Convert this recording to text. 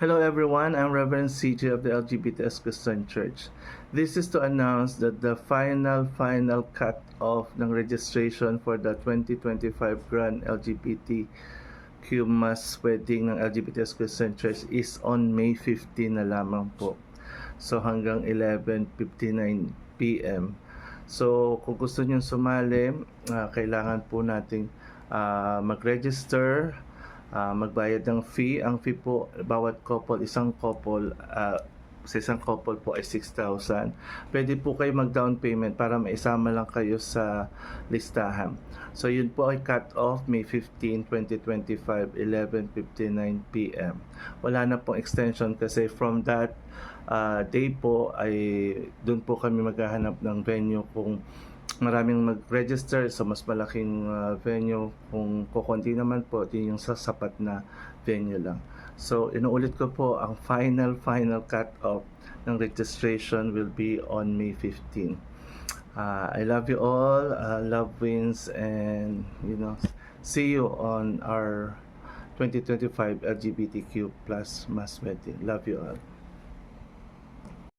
Hello everyone, I'm Reverend CJ of the LGBTS Christian Church. This is to announce that the final cut-off ng registration for the 2025 Grand LGBTQ Mass Wedding ng LGBTS Christian Church is on May 15 na lamang po. So hanggang 11:59 p.m. So kung gusto niyo sumali, kailangan po nating mag-register, magbayad ng fee. Ang fee po, bawat couple, sa isang couple po ay 6,000. Pwede po kayo mag-down payment para maisama lang kayo sa listahan. So yun po ay cut off May 15, 2025, 11:59 p.m. Wala na pong extension kasi from that day po ay doon po kami maghahanap ng venue kung maraming mag-register sa mas malaking venue. Kung kukunti naman po, din yung sasapat na venue lang. So, inuulit ko po, ang final cut-off ng registration will be on May 15. I love you all, love wins, and see you on our 2025 LGBTQ plus mass wedding. Love you all.